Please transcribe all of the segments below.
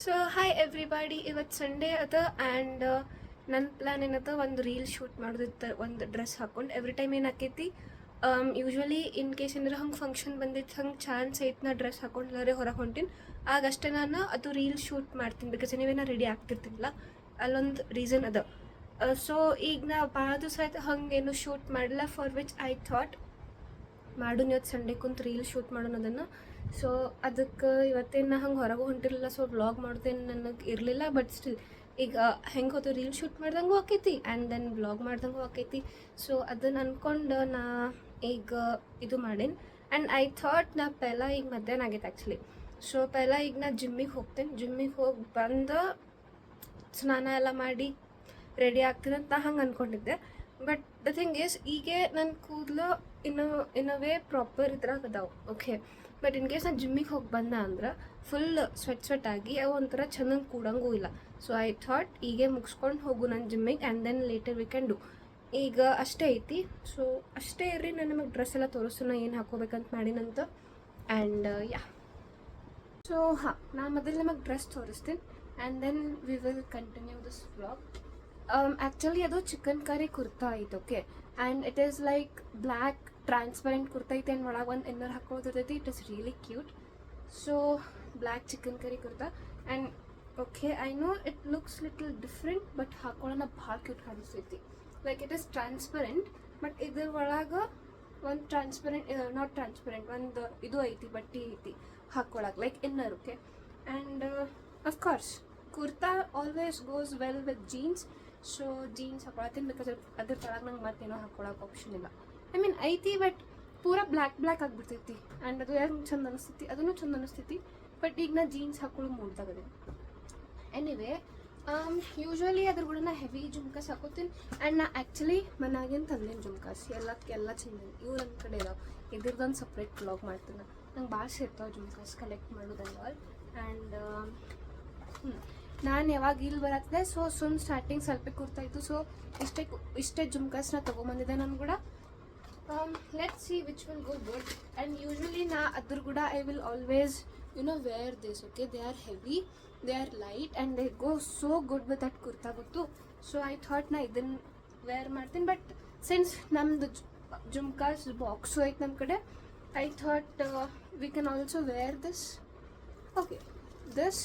So hi everybody, ಇವತ್ತು Sunday ಅದ and ನನ್ನ ಪ್ಲ್ಯಾನ್ ಏನದ ಒಂದು ರೀಲ್ ಶೂಟ್ ಮಾಡೋದಿತ್ತು ಒಂದು ಡ್ರೆಸ್ ಹಾಕೊಂಡು. ಎವ್ರಿ ಟೈಮ್ ಏನಾಕೈತಿ, ಯೂಶ್ವಲಿ ಇನ್ ಕೇಸ್ ಏನಾರ ಹಂಗೆ ಫಂಕ್ಷನ್ ಬಂದಿತ್ತು, ಹಂಗೆ ಚಾನ್ಸ್ ಐತೆ ನಾ ಡ್ರೆಸ್ ಹಾಕೊಂಡ್ಲಾರೆ ಹೊರಗೆ ಹೊಂಟೀನಿ, ಆಗಷ್ಟೇ ನಾನು ಅದು ರೀಲ್ ಶೂಟ್ ಮಾಡ್ತೀನಿ. ಬಿಕಾಸ್ ನೀವೇನ ರೆಡಿ ಆಗ್ತಿರ್ತಿಲ್ಲ, ಅಲ್ಲೊಂದು ರೀಸನ್ ಅದ. ಸೊ ಈಗ ನಾ ಭಾಳ ದಿವಸ ಆಯ್ತು ಹಂಗೇನು ಶೂಟ್ ಮಾಡಿಲ್ಲ, ಫಾರ್ ವಿಚ್ ಐ ಥಾಟ್ ಮಾಡೋಣ ಇವತ್ತು ಸಂಡೇ ಕುಂತು ರೀಲ್ ಶೂಟ್ ಮಾಡೋಣ ಅದನ್ನು. ಸೊ ಅದಕ್ಕೆ ಇವತ್ತೇನು ನಾ ಹಂಗೆ ಹೊರಗೆ ಹೊಂಟಿರಲಿಲ್ಲ, ಸೊ ವ್ಲಾಗ್ ಮಾಡೋದೇನು ನನಗೆ ಇರಲಿಲ್ಲ. ಬಟ್ ಸ್ಟಿಲ್ ಈಗ ಹೆಂಗೆ ಹೋದ ರೀಲ್ ಶೂಟ್ ಮಾಡ್ದಂಗೂ ಆಕೈತಿ ಆ್ಯಂಡ್ ದೆನ್ ವ್ಲಾಗ್ ಮಾಡ್ದಂಗೂ ಆಕೈತಿ. ಸೊ ಅದನ್ನು ಅಂದ್ಕೊಂಡು ನಾ ಈಗ ಇದು ಮಾಡೀನಿ. ಆ್ಯಂಡ್ ಐ ಥಾಟ್ ನಾ ಪೆಹ್ಲ ಈಗ ಮಧ್ಯಾಹ್ನ ಆಗೈತೆ ಆ್ಯಕ್ಚುಲಿ. ಸೊ ಪೆಹ್ಲ ಈಗ ನಾ ಜಿಮ್ಮಿಗೆ ಹೋಗ್ತೇನೆ, ಜಿಮ್ಮಿಗೆ ಹೋಗಿ ಬಂದು ಸ್ನಾನ ಎಲ್ಲ ಮಾಡಿ ರೆಡಿ ಆಗ್ತೀನಿ ಅಂತ ನಾ ಹಂಗೆ ಅಂದ್ಕೊಂಡಿದ್ದೆ. ಬಟ್ ದ ಥಿಂಗ್ ಈಸ್, ಈಗ ನನ್ನ ಕೂದಲು ಇನ್ ವೇ ಪ್ರಾಪರ್ ಇದ್ರಾಗ ಅದಾವೆ, ಓಕೆ. ಬಟ್ ಇನ್ ಕೇಸ್ ನಾನು ಜಿಮ್ಮಿಗೆ ಹೋಗಿ ಬಂದ ಅಂದ್ರೆ ಫುಲ್ ಸ್ವೆಟ್ ಆಗಿ ಅವು ಒಂಥರ ಚೆನ್ನಾಗಿ ಕೂಡಂಗೂ ಇಲ್ಲ. ಸೊ ಐ ಥಾಟ್ ಈಗೇ ಮುಗಿಸ್ಕೊಂಡು ಹೋಗು ನನ್ನ ಜಿಮ್ಮಿಗೆ and then later we can do. ಈಗ ಅಷ್ಟೇ ಐತಿ. ಸೊ ಅಷ್ಟೇ ಇರ್ರಿ, ನಾನು ನಿಮಗೆ ಡ್ರೆಸ್ ಎಲ್ಲ ತೋರಿಸ್ತೀನಿ ಏನು ಹಾಕೋಬೇಕಂತ ಮಾಡಿನಂತ. ಆ್ಯಂಡ್ ಯಾ, ಸೊ ಹಾಂ, ನಾನು ಮೊದಲು ನಿಮಗೆ ಡ್ರೆಸ್ ತೋರಿಸ್ತೀನಿ and then we will continue this vlog. Actually ಅದು ಚಿಕನ್ ಕರಿ ಕುರ್ತಾ ಐತೆ, okay. And it is like black transparent kurta ಐತೆ ಆ್ಯಂಡ್ ಒಳಗೆ ಒಂದು ಇನ್ನರ್ ಹಾಕೊಳ್ಳೋದಿರ್ತೈತಿ. It is really cute. So black chikankari kurta and okay, I know it looks little different, but ಹಾಕೊಳ್ಳೋಣ ಭಾಳ cute ಕಾಣಿಸ್ತೈತಿ. Like it is transparent, but ಇದ್ರ ಒಳಗೆ ಒಂದು ನಾಟ್ ಟ್ರಾನ್ಸ್ಪರೆಂಟ್ ಒಂದು ಇದು ಐತಿ, ಬಟ್ಟೆ ಐತಿ ಹಾಕ್ಕೊಳಕ್ಕೆ, like inner, okay. And of course kurta always goes well with jeans. So jeans ಹಾಕೊಳತ್ತೀನಿ, ಬಿಕಾಸ್ ಅದ್ರ ತಳಗೆ ನಂಗೆ ಮತ್ತೇನೋ ಹಾಕೊಳಕ್ಕೆ ಆಪ್ಷನ್ ಇಲ್ಲ. ಐ ಮೀನ್ ಐತಿ, ಬಟ್ ಪೂರಾ ಬ್ಲ್ಯಾಕ್ ಆಗಿಬಿಡ್ತೈತಿ. ಆ್ಯಂಡ್ ಅದು ಹೆಂಗೆ ಚಂದ ಅನಿಸ್ತೈತಿ, ಅದನ್ನು ಚಂದ ಅನಿಸ್ತೈತಿ. ಬಟ್ ಈಗ ನಾ ಜೀನ್ಸ್ ಹಾಕೊಳ್ಳೋ ಮೂಡ್ದಾಗದೆ. ಎನಿವೇ, ಯೂಶ್ವಲಿ ಅದ್ರ ಕೂಡ ನಾ ಹೆವಿ ಜುಮ್ಕಾಸ್ ಹಾಕೋತೀನಿ. ಆ್ಯಂಡ್ ನಾ ಆ್ಯಕ್ಚುಲಿ ಮನ್ಯಾಗೇನು ತಂದೇನು ಜುಮ್ಕಾಸ್ ಎಲ್ಲ ಚಂದ. ಇವು ನನ್ನ ಕಡೆ ಇದಾವೆ, ಇದ್ರದ್ದೊಂದು ಸಪ್ರೇಟ್ ವ್ಲಾಗ್ ಮಾಡ್ತೀನಿ. ನಂಗೆ ಭಾಳ ಸೇರ್ತಾವೆ ಜುಮ್ಕಾಸ್ ಕಲೆಕ್ಟ್ ಮಾಡೋದಂಗ. ಆ್ಯಂಡ್ ನಾನು ಯಾವಾಗ ಇಲ್ಲಿ ಬರತ್ತಿದೆ, ಸೊ ಸ್ಟಾರ್ಟಿಂಗ್ ಸ್ವಲ್ಪ ಕುರ್ತಾಯಿತ್ತು. ಸೊ ಇಷ್ಟೇ ಜುಮ್ಕಾಸ್ನ ತೊಗೊಂಬಂದಿದ್ದೆ ನಾನು ಕೂಡ. Let's see which will go good. And usually ನಾ ಅದ್ರ ಕೂಡ I will always wear this, okay. They are heavy, they are light and they go so good with that kurta ಗೊತ್ತು. ಸೊ ಐ ಥಾಟ್ ನಾ ಇದನ್ನು ವೇರ್ ಮಾಡ್ತೀನಿ. But since ನಮ್ಮದು jhumkas box ಐತೆ ನಮ್ಮ ಕಡೆ, I thought we can also wear this, okay. This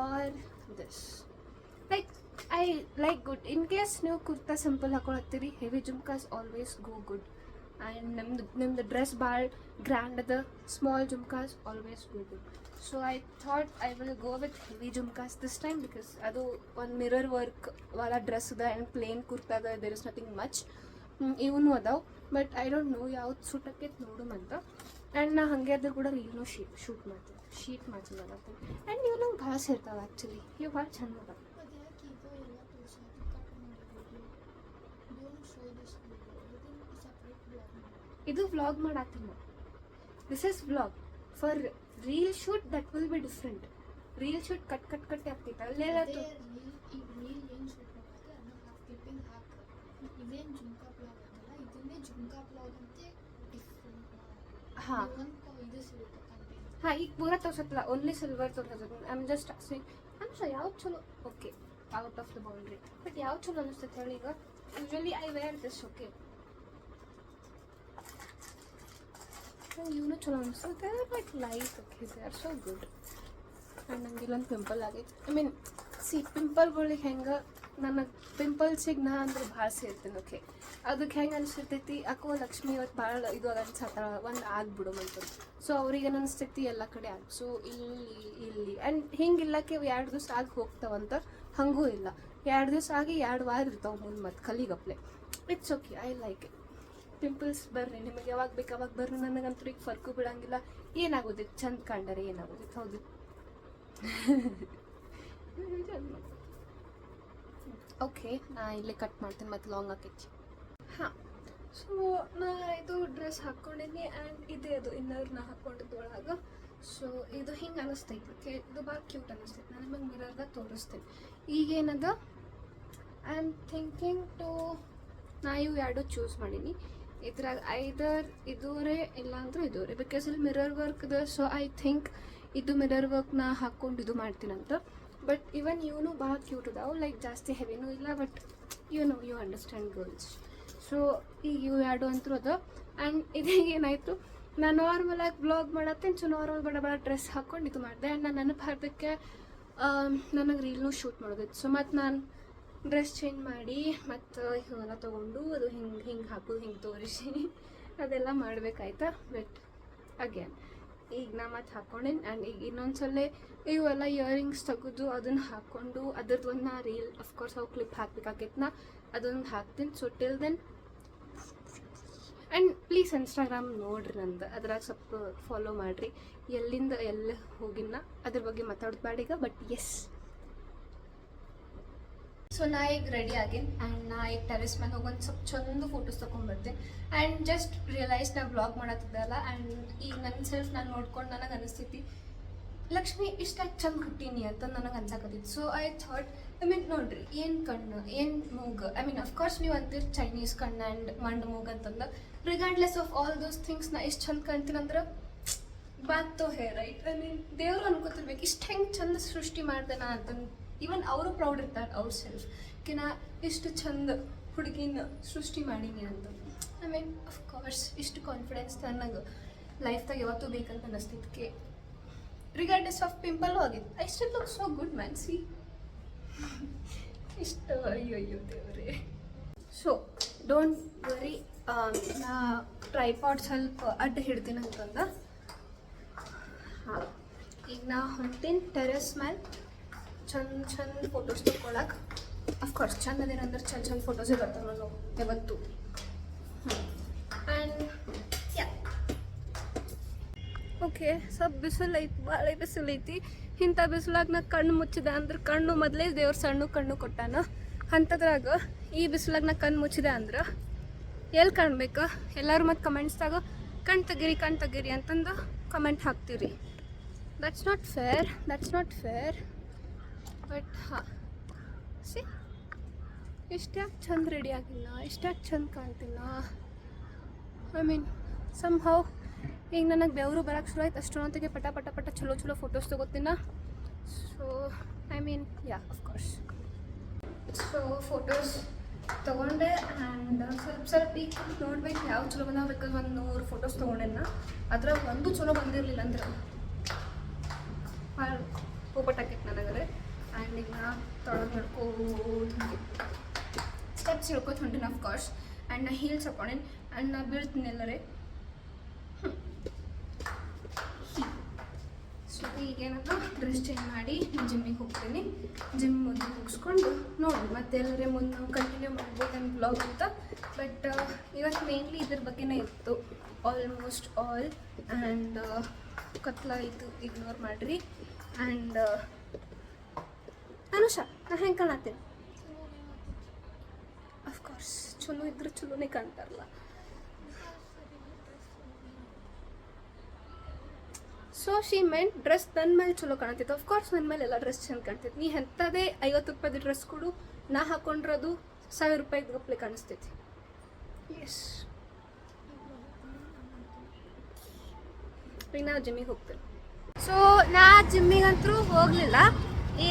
or this, like I like good. In case ನೀವು kurta simple ಹಾಕೊಳತ್ತೀರಿ, heavy jhumkas always go good. And ನಿಮ್ದು ಡ್ರೆಸ್ ಭಾಳ ಗ್ರ್ಯಾಂಡ್ ಅದ, small jhumkas always go good. So I thought I will go with heavy jhumkas this time, because ಅದು ಒಂದು mirror work ವಾಲ dress ಅದ and plain kurta ಅದ, ದೇರ್ ಇಸ್ ನಥಿಂಗ್ ಮಚ್. ಇವನು ಅದಾವೆ, ಬಟ್ ಐ ಡೋಂಟ್ ನೋ ಯಾವ್ದು ಸೂಟ್ ಆಕೈತೆ ನೋಡುಮಂತ. ಆ್ಯಂಡ್ ನಾ ಹಾಗೆ ಅದ್ರ ಕೂಡ ರೀಲ್ನು ಶೂಟ್ ಮಾಡ್ತೀನಿ, ಶೀಟ್ ಮಾಡ್ತೀನಿ. ಆ್ಯಂಡ್ ಇವು ನಂಗೆ ಭಾಳ ಸೇರ್ತಾವೆ ಆ್ಯಕ್ಚುಲಿ, ಇವು ಭಾಳ ಚಂದ ಅದಾವೆ. ಇದು ವ್ಲಾಗ್ ಮಾಡಾತೀನಿ. This is vlog. For reel shoot that will be different. Reel shoot cut ಆಗ್ತೈತೆ ಅಲ್ಲೆಲ್ಲ. ಹಾಂ ಹಾಂ, ಈಗ ಪೂರ ತೋರ್ಸತ್ತಲ್ಲ, ಓನ್ಲಿ ಸಿಲ್ವರ್ ತೋರ್ಸತ್ತೆ. I am just asking. ಯಾವ್ದು ಚಲೋ, okay, out of the boundary. But ಯಾವ್ದು ಚಲೋ ಅನಿಸ್ತೈತೆ ಹೇಳಿ. ಈಗ usually I wear this, okay. ಇವನು ಚಲೋ ಅನಿಸ್ತದೆ, but light, okay. They are so good. And ನಂಗೆ ಇಲ್ಲೊಂದು ಪಿಂಪಲ್ ಆಗೈತೆ. ಐ ಮೀನ್ ಪಿಂಪಲ್ಗಳಿಗೆ ಹೆಂಗೆ, ನನಗೆ ಪಿಂಪಲ್ಸಿಗೆ ನಾ ಅಂದ್ರೆ ಭಾಳ ಸೇರ್ತೀನಿ, ಓಕೆ. ಅದಕ್ಕೆ ಹೆಂಗೆ ಅನಿಸ್ತೈತಿ, ಅಕ್ಕೋ ಲಕ್ಷ್ಮಿ ಇವತ್ತು ಭಾಳ ಇದು ಅನ್ಸತ್ತ, ಒಂದು ಆಗ್ಬಿಡು ಅಂತಂದು. ಸೊ ಅವ್ರಿಗೆ ಅನಿಸ್ತೈತಿ ಎಲ್ಲ ಕಡೆ ಆಗಿ. ಸೊ ಇಲ್ಲಿ ಆ್ಯಂಡ್ ಹಿಂಗಿಲ್ಲಕ್ಕೆ 2 ದಿವಸ ಆಗಿ ಹೋಗ್ತಾವಂತ, ಹಂಗೂ ಇಲ್ಲ. 2 ದಿವಸ ಆಗಿ 2 ವಾರ ಇರ್ತಾವೆ ಮುಂದೆ ಮತ್ತೆ ಕಲಿಗಪ್ಲೆ. It's okay, I like it. Pimples ಬರ್ರಿ, ನಿಮಗೆ ಯಾವಾಗ ಬೇಕು ಅವಾಗ ಬರ್ರಿ. ನನಗಂತೂ ಈಗ ಫರ್ಕು ಬೀಳಂಗಿಲ್ಲ. ಏನಾಗೋದಿತ್ತು, ಚಂದ ಕಂಡರೆ ಏನಾಗೋದಿತ್ತು, ಹೌದು. ಓಕೆ, ನಾ ಇಲ್ಲೇ ಕಟ್ ಮಾಡ್ತೀನಿ, ಮತ್ತು ಲಾಂಗ್ ಆಕೈತಿ. ಹಾಂ, ಸೊ ನಾ ಇದು ಡ್ರೆಸ್ ಹಾಕ್ಕೊಂಡಿನಿ ಆ್ಯಂಡ್ ಇದೇ ಅದು ಇನ್ನರ್ ನಾ ಹಾಕ್ಕೊಂಡಿದ್ದು ಒಳಗೆ. ಸೊ ಇದು ಹಿಂಗೆ ಅನಿಸ್ತೈತಿ, ಓಕೆ. ಇದು ಭಾಳ ಕ್ಯೂಟ್ ಅನಿಸ್ತೈತಿ. ನಾನು ನಿಮಗೆ ಮಿರರ್ದಾಗ ತೋರಿಸ್ತೀನಿ. ಈಗೇನದ, ಐ ಆಮ್ ಥಿಂಕಿಂಗ್ ಟು, ನಾ ಇವು 2 ಚೂಸ್ ಮಾಡೀನಿ. ಇದ್ರಾಗ ಐದರ್ ಇದೂರೇ ಇಲ್ಲ ಅಂದ್ರೆ ಇದೂರೇ, ಬಿಕಾಸ್ ಇಲ್ಲಿ ಮಿರರ್ ವರ್ಕ್ ಇದೆ. ಸೊ ಐ ಥಿಂಕ್ ಇದು ಮಿರರ್ ವರ್ಕ್ ನಾ ಹಾಕ್ಕೊಂಡು ಇದು ಮಾಡ್ತೀನಂತ. ಬಟ್ ಇವನ್ ಇವನು ಭಾಳ ಕ್ಯೂಟ್ ಅದಾವು, ಲೈಕ್ ಜಾಸ್ತಿ ಹೆವಿನೂ ಇಲ್ಲ, but you understand girls. So ಈಗ ಇವು ಎರಡು ಅಂತೂ ಅದು. ಆ್ಯಂಡ್ ಇದಾಗ ಏನಾಯಿತು, ನಾನು ನಾರ್ಮಲಾಗಿ ವ್ಲಾಗ್ ಮಾಡತ್ತೇನೆ. ಸೊ ನಾರ್ಮಲ್ ಬಡ ಬಡ ಡ್ರೆಸ್ ಹಾಕ್ಕೊಂಡು ಇದು ಮಾಡಿದೆ. ಆ್ಯಂಡ್ ನಾನು ನೆನಪು ಹಾಕೋಕ್ಕೆ ನನಗೆ ರೀಲ್ನೂ ಶೂಟ್ ಮಾಡೋದಿತ್ತು. ಸೊ ಮತ್ತು ನಾನು ಡ್ರೆಸ್ ಚೇಂಜ್ ಮಾಡಿ ಮತ್ತು ಇವೆಲ್ಲ ತೊಗೊಂಡು ಅದು ಹಿಂಗೆ ಹಾಕೋದು ಹಿಂಗೆ ತೋರಿಸಿ ಅದೆಲ್ಲ ಮಾಡಬೇಕಾಯ್ತಾ. ಬಟ್ ಅಗೇನ್ ಈಗ ನಾ ಮತ್ತು ಹಾಕ್ಕೊಂಡೇನಿ. ಆ್ಯಂಡ್ ಈಗ ಇನ್ನೊಂದು ಸಲ ಇವೆಲ್ಲ ಇಯರಿಂಗ್ಸ್ ತೆಗೆದು ಅದನ್ನು ಹಾಕ್ಕೊಂಡು ಅದ್ರದ್ದು ಒಂದು ನಾ ರೀಲ್ ಅಫ್ಕೋರ್ಸ್ ಅವು ಕ್ಲಿಪ್ ಹಾಕ್ಬೇಕಾಗಿತ್ತು, ನಾ ಅದೊಂದು ಹಾಕ್ತೀನಿ. So till then and please Instagram ನೋಡ್ರಿ ನಂದು, ಅದ್ರಾಗ ಸ್ವಲ್ಪ ಫಾಲೋ ಮಾಡಿರಿ. ಎಲ್ಲಿಂದ ಎಲ್ಲ ಹೋಗಿನ ಅದ್ರ ಬಗ್ಗೆ ಮಾತಾಡೋದು ಬೇಡ ಈಗ. ಬಟ್ ಎಸ್, ಸೊ ನಾ ಈಗ ರೆಡಿ ಆಗೇನಿ. ಆ್ಯಂಡ್ ನಾ ಈಗ ಟೆರೆಸ್ ಮೇಲೆ ಹೋಗಿ ಒಂದು ಸ್ವಲ್ಪ ಚಂದ ಫೋಟೋಸ್ ತೊಗೊಂಡ್ಬರ್ತೀನಿ. ಆ್ಯಂಡ್ ಜಸ್ಟ್ ರಿಯಲೈಸ್ ನಾ ಬ್ಲಾಗ್ ಮಾಡತ್ತಿದ್ದಲ್ಲ. ಆ್ಯಂಡ್ ಈಗ ನನ್ನ ಸೆಲ್ಫ್ ನಾನು ನೋಡ್ಕೊಂಡು ನನಗೆ ಅನಿಸ್ತೈತಿ ಲಕ್ಷ್ಮಿ ಇಷ್ಟಾಗಿ ಚಂದ ಹುಟ್ಟೀನಿ ಅಂತ ನನಗೆ ಅನ್ಸಕತ್ತಿತ್ತು. ಸೊ ಐ ಥಾಟ್ ನೋಡ್ರಿ ಏನು ಕಣ್ಣು ಏನು ಮೂಗು, ಅಫ್ಕೋರ್ಸ್ ನೀವು ಅಂತೀರಿ ಚೈನೀಸ್ ಕಣ್ಣು ಆ್ಯಂಡ್ ಮಂಡ್ ಮೂಗು ಅಂತಂದು. Regardless of all those things ನಾ ಎಷ್ಟು ಚಂದ ಕಾಣ್ತೀನಂದ್ರೆ ಬಾತೋ ಹೇ ರೈಟ್. ದೇವರು ಅನ್ಕೋತಿರ್ಬೇಕು ಇಷ್ಟು ಹೆಂಗೆ ಚಂದ ಸೃಷ್ಟಿ ಮಾಡ್ದೆ ನಾ ಅಂತಂದು. ಈವನ್ ಅವರು ಪ್ರೌಡ್ ಇರ್ತಾರೆ ಅವ್ರ ಸೆಲ್ಫ್ ನಾ ಇಷ್ಟು ಚಂದ ಹುಡುಗಿನ ಸೃಷ್ಟಿ ಮಾಡೀನಿ ಅಂತ. ಅಫ್ಕೋರ್ಸ್ ಇಷ್ಟು ಕಾನ್ಫಿಡೆನ್ಸ್ ನನಗೆ ಲೈಫ್ದಾಗ ಯಾವತ್ತೂ ಬೇಕಂತ ಅನ್ನಿಸ್ತಿದ್ದಕ್ಕೆ ರಿಗಾರ್ಡ್ಲೆಸ್ ಆಫ್ ಪಿಂಪಲ್ಲು ಆಗಿತ್ತು. I still look so good man. C ಇಷ್ಟು ಅಯ್ಯೋ ದೇವರೇ. ಸೊ ಡೋಂಟ್ ವರಿ, ನಾ ಟ್ರೈಪಾಡ್ ಸ್ವಲ್ಪ ಅಡ್ಡ ಹಿಡ್ತೀನಿ ಅಂತಂದ. ಹಾಂ, ಈಗ ನಾ ಹೊಂಟೀನಿ ಟೆರೆಸ್ ಮೇಲೆ ಚಂದ ಫೋಟೋಸ್ ತೊಗೊಳಕ್ಕೆ. ಅಫ್ಕೋರ್ಸ್ ಚಂದ ಅದೇನಂದ್ರೆ ಚಂದ ಫೋಟೋಸೇ ಬರ್ತಾವೆ ನಾನು ಯಾವತ್ತು. ಆ್ಯಂಡ್ ಯಾ ಓಕೆ, ಸ್ವಲ್ಪ ಬಿಸಿಲು ಐತಿ, ಭಾಳ ಬಿಸಿಲು ಐತಿ. ಇಂಥ ಬಿಸಿಲಾಗ ನಾ ಕಣ್ಣು ಮುಚ್ಚಿದೆ ಅಂದ್ರೆ ಕಣ್ಣು ಮೊದಲೇ ದೇವ್ರ ಸಣ್ಣ ಕಣ್ಣು ಕೊಟ್ಟಾನ. ಅಂಥದ್ರಾಗ ಈ ಬಿಸಿಲಾಗ ನಾ ಕಣ್ಣು ಮುಚ್ಚಿದೆ ಅಂದ್ರೆ ಎಲ್ಲಿ ಕಾಣ್ಬೇಕು? ಎಲ್ಲರೂ ಮತ್ತು ಕಮೆಂಟ್ಸ್ದಾಗ ಕಣ್ಣು ತೆಗೀರಿ ಅಂತಂದು ಕಮೆಂಟ್ ಹಾಕ್ತೀರಿ. That's not fair. ಬಟ್ ಹಾಂ, ಸಿ ಇಷ್ಟ್ಯಾಕೆ ಚಂದ ರೆಡಿ ಆಗಿಲ್ಲ, ಇಷ್ಟ್ಯಾಕೆ ಚಂದ ಕಾಣ್ತಿಲ್ಲ. ಸಮ್ ಹೌ ಈಗ ನನಗೆ ಬೆವರು ಬರೋಕ್ಕೆ ಶುರು ಆಯ್ತು. ಅಷ್ಟೊತ್ತಿಗೆ ಪಟ ಚಲೋ ಫೋಟೋಸ್ ತೊಗೋತೀನ. So yeah of course. So photos ತೊಗೊಂಡೆ. ಆ್ಯಂಡ್ ಸ್ವಲ್ಪ ಈಗ ನೋಡ್ಬೇಕು ಯಾವ ಚಲೋ ಬಂದಾವ. ಬೇಕಾದ್ರೆ 100 ಫೋಟೋಸ್ ತೊಗೊಂಡೆನ, ಅದ್ರಾಗ ಒಂದು ಚಲೋ ಬಂದಿರಲಿಲ್ಲ ಅಂದ್ರೆ ಭಾಳ ಹೋಗ್ಬಟ್ಟಾಕೈತೆ ನನಗರೆ. ಆ್ಯಂಡ್ ಈಗ ನಾ ತೊಳೆದು ನಡ್ಕೋದು ಸ್ಟೆಪ್ಸ್ ಹಿಡ್ಕೋತ ಹೊಂಟೀನಿ ಅಫ್ಕೋರ್ಸ್. ಆ್ಯಂಡ್ ನಾ ಹೀಲ್ಸ್ ಹಾಕೊಂಡೇನಿ. ಆ್ಯಂಡ್ ನಾ ಬೀಳ್ತೀನಿ ಎಲ್ಲರೇ. ಸೊ ಈಗೇನಂತ ಡ್ರೆಸ್ ಚೇಂಜ್ ಮಾಡಿ ಜಿಮ್ಮಿಗೆ ಹೋಗ್ತೀನಿ. ಜಿಮ್ ಮುಂದೆ ಮುಗಿಸ್ಕೊಂಡು ನೋಡಿ ಮತ್ತೆ ಎಲ್ಲರೇ ಮುಂದೆ ನಾವು ಕಂಟಿನ್ಯೂ ಮಾಡ್ಬೋದು ನನ್ನ ಬ್ಲಾಗ್ ಅಂತ. ಬಟ್ ಇವತ್ತು ಮೇನ್ಲಿ ಇದ್ರ ಬಗ್ಗೆನೇ ಇತ್ತು, ಆಲ್ಮೋಸ್ಟ್ ಆಲ್. ಆ್ಯಂಡ್ ಕತ್ಲ ಇದು ಇಗ್ನೋರ್ ಮಾಡಿರಿ. ಆ್ಯಂಡ್ ಅನುಷಾ, ನಾ ಹೆಂಗೆ ಕಾಣತ್ತೀನಿ? ಅಫ್ಕೋರ್ಸ್ ಚಲೋ ಇದ್ರೆ ಚಲೋನೇ ಕಾಣ್ತಾರಲ್ಲ. ಸೊ ಶಿ ಮೆಂಟ್ ಡ್ರೆಸ್ ನನ್ನ ಮೇಲೆ ಚಲೋ ಕಾಣ್ತೈತೆ. ಅಫ್ಕೋರ್ಸ್ ನನ್ನ ಮೇಲೆ ಎಲ್ಲ ಡ್ರೆಸ್ ಚಂದ ಕಾಣ್ತೈತೆ. ನೀ ಎಂಥದೇ 50 ರೂಪಾಯಿದು ಡ್ರೆಸ್ ಕೊಡು, ನಾ ಹಾಕ್ಕೊಂಡಿರೋದು 1000 ರೂಪಾಯಿದು ಗಪ್ಲೆ ಕಾಣಿಸ್ತೈತಿ. ಎಸ್, ಈಗ ನಾವು ಜಿಮ್ಮಿಗೆ ಹೋಗ್ತೇವೆ. ಸೊ ನಾ ಜಿಮ್ಮಿಗಂತೂ ಹೋಗಲಿಲ್ಲ.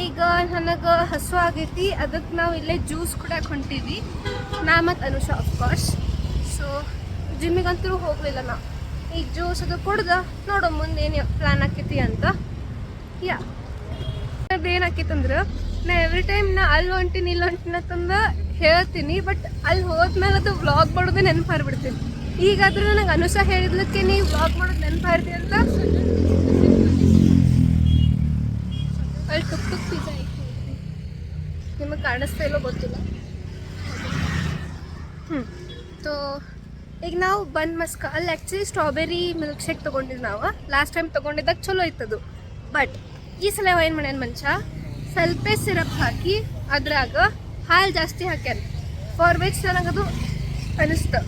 ಈಗ ನನಗೆ ಹಸು ಆಗೈತಿ, ಅದಕ್ಕೆ ನಾವು ಇಲ್ಲೇ ಜ್ಯೂಸ್ ಕುಡಿಯೋಕೆ ಹೊಂಟೀವಿ, ನಾ ಮತ್ತು ಅನುಷಾ ಅಫ್ಕೋರ್ಸ್. ಸೊ ಜಿಮ್ಮಿಗಂತೂ ಹೋಗಲಿಲ್ಲ ನಾ. ಈಗ ಜ್ಯೂಸ್ ಅದು ಕುಡ್ದು ನೋಡೋ ಮುಂದೆ ಏನು ಪ್ಲ್ಯಾನ್ ಆಕೈತಿ ಅಂತ. ಯಾ ಅದೇನು ಆಕೈತಂದ್ರೆ ನಾ ಎವ್ರಿ ಟೈಮ್ ನಾ ಅಲ್ಲಿ ಹೊಂಟೀನಿ ಇಲ್ಲಿ ಹೊಂಟೀನಿ ಅಂತಂದು ಹೇಳ್ತೀನಿ. ಬಟ್ ಅಲ್ಲಿ ಹೋದ್ಮೇಲೆ ಅದು ವ್ಲಾಗ್ ಮಾಡೋದೇ ನೆನಪು ಹಾರ್ಬಿಡ್ತೀನಿ. ಈಗಾದರೂ ನನಗೆ ಅನುಷಾ ಹೇಳಿದ್ಲಕ್ಕೆ ನೀವು ವ್ಲಾಗ್ ಮಾಡೋದು ನೆನಪು ಹಾರ್ತಿ ಅಂತ. ಅಲ್ಲಿ ಟುಕ್ ಪಿಜ್ಜಾ ಐತಿ, ನಿಮಗೆ ಕಾಣಿಸ್ತಾ ಇಲ್ಲೋ ಗೊತ್ತಿಲ್ಲ. ತೋ ಈಗ ನಾವು ಬನ್ ಮಸ್ಕ ಅಲ್ಲಿ ಆ್ಯಕ್ಚುಲಿ ಸ್ಟ್ರಾಬೆರಿ ಮಿಲ್ಕ್ ಶೇಕ್ ತೊಗೊಂಡಿದ್ದು. ನಾವು ಲಾಸ್ಟ್ ಟೈಮ್ ತೊಗೊಂಡಿದ್ದಾಗ ಚಲೋ ಇತ್ತದು. ಬಟ್ ಈ ಸಲ ಏನು ಮಾಡ್ಯಾನ ಮನುಷ್ಯ, ಸ್ವಲ್ಪ ಸಿರಪ್ ಹಾಕಿ ಅದ್ರಾಗ ಹಾಲು ಜಾಸ್ತಿ ಹಾಕ್ಯಾನ. ಫಾರ್ ವಿಚ್ ನನಗದು ಅನಿಸ್ತು.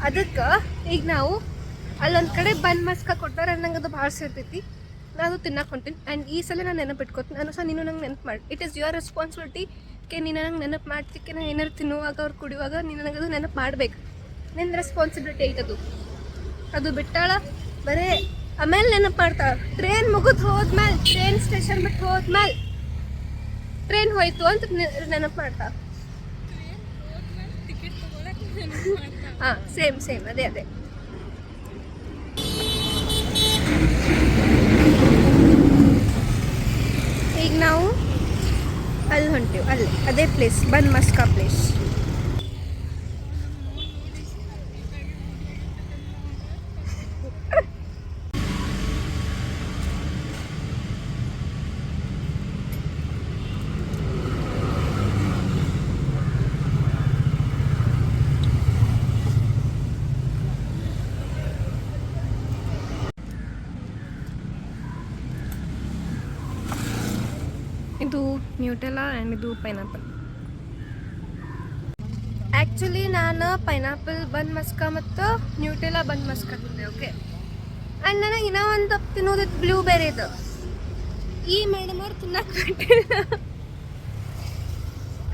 ಅದಕ್ಕೆ ಈಗ ನಾವು ಅಲ್ಲೊಂದು ಕಡೆ ಬನ್ ಮಸ್ಕ ಕೊಟ್ಟಾರೆ, ನಂಗೆ ಅದು ಭಾಳ ಸೇರ್ತೈತಿ. ನಾನು ತಿನ್ನಕ್ಕೆ ಹೊಂಟೀನಿ. ಆ್ಯಂಡ್ ಈ ಸಲ ನಾನು ನೆನಪಿಟ್ಕೋತೀನಿ. ನಾನು ಸಹ ನೀನು ನಂಗೆ ನೆನಪು ಮಾಡಿ. It is your responsibility. ನೀನು ನಂಗೆ ನೆನಪು ಮಾಡ್ತಿಕ್ಕೆ ನಾನು ಏನಾರು ತಿನ್ನುವಾಗ ಅವ್ರು ಕುಡಿಯುವಾಗ ನೀನು ನನಗದು ನೆನಪು ಮಾಡಬೇಕು. ನಿನ್ನ ರೆಸ್ಪಾನ್ಸಿಬಿಲಿಟಿ ಐತದು. ಅದು ಬಿಟ್ಟಾಳ ಬರೇ ಆಮೇಲೆ ನೆನಪು ಮಾಡ್ತಾಳ. ಟ್ರೈನ್ ಮುಗಿದು ಹೋದ್ಮೇಲೆ, ಟ್ರೈನ್ ಸ್ಟೇಷನ್ ಬಿಟ್ಟು ಹೋದ್ಮೇಲೆ ಟ್ರೈನ್ ಹೋಯ್ತು ಅಂತ ನೆನಪು ಮಾಡ್ತಾಳ. ಹಾಂ, ಸೇಮ್ ಅದೇ. ಈಗ ನಾವು ಅಲ್ಲಿ ಹೊಂಟೀವಿ, ಅಲ್ಲಿ ಅದೇ ಪ್ಲೇಸ್, ಬನ್ ಮಸ್ಕಾ ಪ್ಲೇಸ್. ಇದು ನ್ಯೂಟೆಲಾ ಆ್ಯಂಡ್ ಇದು ಪೈನಾಪಲ್. ಆ್ಯಕ್ಚುಲಿ ನಾನು ಪೈನಾಪಲ್ ಬನ್ ಮಸ್ಕಾ ಮತ್ತು ನ್ಯೂಟೆಲಾ ಬನ್ ಮಸ್ಕಾ ತಿಂದೆ. ಓಕೆ, ಆ್ಯಂಡ್ ನನಗೆ ಇನ್ನೂ ಒಂದು ತಿನ್ನೋದಿತ್ತು ಬ್ಲೂಬೆರಿದು. ಈ ಮೇಡಮ್ ಅವ್ರು ತಿನ್ನಕ್ಕೆ ಬಿಟ್ಟಿಲ್ಲ.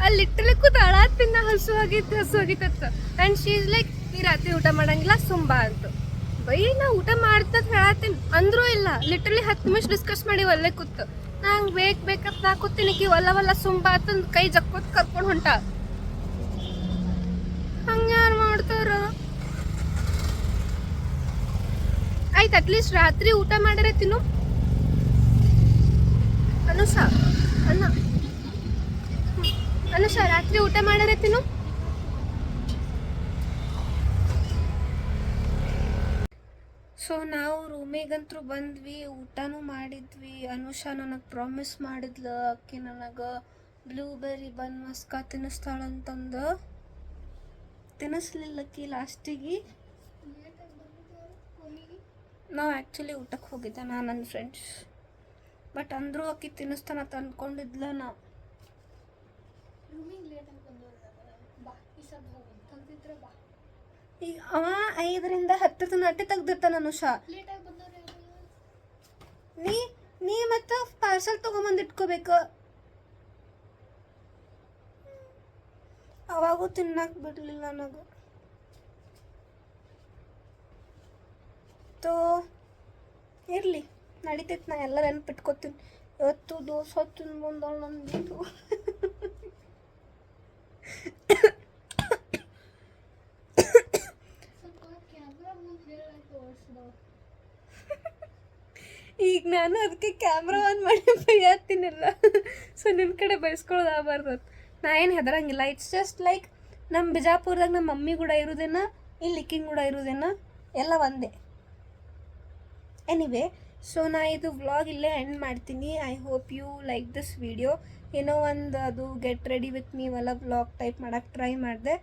ಅಲ್ಲಿ ಇಟ್ಟಲೆ ಕೂತಾಳ, ತಿನ್ನ ಹಸು ಆಗಿತ್ತು. ಆ್ಯಂಡ್ ಶೀ ಇಸ್ ಲೈಕ್, ನೀ ರಾತ್ರಿ ಊಟ ಮಾಡಂಗಿಲ್ಲ ಸುಂಬಾ ಅಂತ. ಬೈ ನಾ ಊಟ ಮಾಡ್ತದ ಹೇಳತ್ತೀನಿ ಅಂದ್ರೂ ಇಲ್ಲ. ಲಿಟ್ರಲಿ 10 ನಿಮಿಷ ಡಿಸ್ಕಸ್ ಮಾಡಿ ಒಲ್ಲೆ ಕೂತು ನಂಗೆ ಬೇಕಂತ ನಾ ಕೂತೀನಿ. ಒಲ್ಲ ಸುಂಬಾ ಅಂತಂದು ಕೈ ಜಕ್ಕೋತ್ ಕರ್ಕೊಂಡು ಹೊಂಟ. ಹಂಗೆ ಯಾರು ಮಾಡ್ತಾರ? ಆಯ್ತು, ಅಟ್ಲೀಸ್ಟ್ ರಾತ್ರಿ ಊಟ ಮಾಡರೆ ತಿನ್ನು. ಅನುಷ ರಾತ್ರಿ ಊಟ ಮಾಡರೆ ತಿನ್ನು. ಸೊ ನಾವು ರೂಮಿಗಂತೂ ಬಂದ್ವಿ, ಊಟನೂ ಮಾಡಿದ್ವಿ. ಅನುಷ ನನಗೆ ಪ್ರಾಮಿಸ್ ಮಾಡಿದ್ಲು, ಅಕ್ಕಿ ನನಗೆ ಬ್ಲೂಬೆರಿ ಬನ್ ಮಸ್ಕಾ ತಿನ್ನಿಸ್ತಾಳಂತಂದು. ತಿನ್ನಿಸ್ಲಿಲ್ಲಕ್ಕಿ ಲಾಸ್ಟಿಗೆ. ನಾವು ಆ್ಯಕ್ಚುಲಿ ಊಟಕ್ಕೆ ಹೋಗಿದ್ದೆ ನಾನು ನನ್ನ ಫ್ರೆಂಡ್ಸ್, ಬಟ್ ಅಂದರೂ ಅಕ್ಕಿ ತಿನ್ನಿಸ್ತಾನಂತ ಅಂದ್ಕೊಂಡಿದ್ಲ. ನಾವು ಈಗ ಅವ 5ರಿಂದ 10 ತನಕ ಅಟ್ಟೆ ತೆಗ್ದಿರ್ತಾನ. ಅನುಷ ನೀ ಮತ್ತು ಪಾರ್ಸಲ್ ತೊಗೊಂಬಂದು ಇಟ್ಕೋಬೇಕು. ಅವಾಗೂ ತಿನ್ನಕ್ಕೆ ಬಿಡಲಿಲ್ಲ ನನಗೆ. ತೋ ಇರಲಿ, ನಡೀತೈತೆ. ನಾ ಎಲ್ಲ ನೆನಪಿಟ್ಕೋತೀನಿ. ಇವತ್ತು ದೋಸೆ ತಿನ್ಬಂದಳು ನಂದು. ಈಗ ನಾನು ಅದಕ್ಕೆ ಕ್ಯಾಮ್ರಾ ಆನ್ ಮಾಡಿ ಬೈಯತ್ತೀನಿಲ್ಲ. ಸೊ ನಿನ್ನ ಕಡೆ ಬಯಸ್ಕೊಳ್ಳೋದು ಆಗಬಾರ್ದು. ನಾ ಏನು ಹೆದರಂಗಿಲ್ಲ. ಇಟ್ಸ್ ಜಸ್ಟ್ ಲೈಕ್ ನಮ್ಮ ಬಿಜಾಪುರದಾಗ ನಮ್ಮ ಮಮ್ಮಿ ಕೂಡ ಇರೋದೇನ, ಇಲ್ಲಿ ಲಿಕ್ಕಿಂಗ್ ಕೂಡ ಇರೋದೇನ, ಎಲ್ಲ ಒಂದೇ. ಎನಿವೇ, ಸೊ ನಾ ಇದು ವ್ಲಾಗ್ ಇಲ್ಲೇ ಎಂಡ್ ಮಾಡ್ತೀನಿ. I hope you like this video. ಏನೋ ಒಂದು ಅದು ಗೆಟ್ ರೆಡಿ ವಿತ್ ಮೀ ಎಲ್ಲ ವ್ಲಾಗ್ ಟೈಪ್ ಮಾಡೋಕ್ಕೆ ಟ್ರೈ ಮಾಡಿದೆ.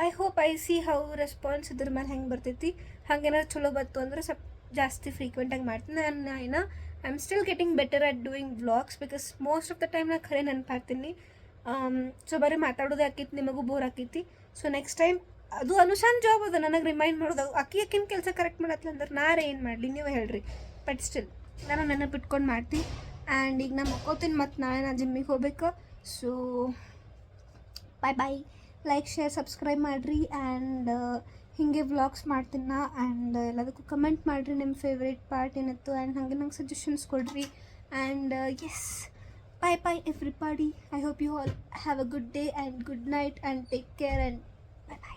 I hope I see how response ಇದ್ರ ಮೇಲೆ ಹೆಂಗೆ ಬರ್ತೈತಿ. ಹಾಗೇನಾದ್ರು ಚಲೋ ಬಂತು ಅಂದ್ರೆ ಸ್ವಲ್ಪ ಜಾಸ್ತಿ ಫ್ರೀಕ್ವೆಂಟಾಗಿ ಮಾಡ್ತೀನಿ. I am still getting better at doing vlogs, because most of the time ನಾನು ಖರೆ ನೆನಪಾಗ್ತೀನಿ. ಸೊ ಬರೀ ಮಾತಾಡೋದೇ ಆಕೈತಿ, ನಿಮಗೂ ಬೋರ್ ಆಕೈತಿ. ಸೊ ನೆಕ್ಸ್ಟ್ ಟೈಮ್ ಅದು ಅನುಷಾನ್ ಜಾಬ್ ಅದ ನನಗೆ ರಿಮೈಂಡ್ ಮಾಡೋದು. ಅಕ್ಕಿನ ಕೆಲಸ ಕರೆಕ್ಟ್ ಮಾಡತ್ತಲ್ಲ ಅಂದ್ರೆ ನಾರೇ ಏನು ಮಾಡಲಿ, ನೀವು ಹೇಳ್ರಿ. ಬಟ್ ಸ್ಟಿಲ್ ನಾನು ನೆನಪಿಟ್ಕೊಂಡು ಮಾಡ್ತೀನಿ. ಆ್ಯಂಡ್ ಈಗ ನಾನು ಮಕ್ಕೋತೀನಿ, ಮತ್ತು ನಾಳೆ ನಾನು ಜಿಮ್ಮಿಗೆ ಹೋಗ್ಬೇಕು. So bye. Like, share, subscribe ಮಾಡಿರಿ. ಆ್ಯಂಡ್ ಹೀಗೆ ವ್ಲಾಗ್ಸ್ ಮಾಡ್ತೀನಿ ನಾ. ಆ್ಯಂಡ್ ಎಲ್ಲದಕ್ಕೂ ಕಮೆಂಟ್ ಮಾಡಿರಿ ನಿಮ್ಮ ಫೇವ್ರೇಟ್ ಪಾರ್ಟ್ ಏನಿತ್ತು. ಆ್ಯಂಡ್ ಹಾಗೆ ನಂಗೆ ಸಜೆಷನ್ಸ್ ಕೊಡ್ರಿ. And yes, bye everybody. I hope you all have a good day and good night and take care and bye.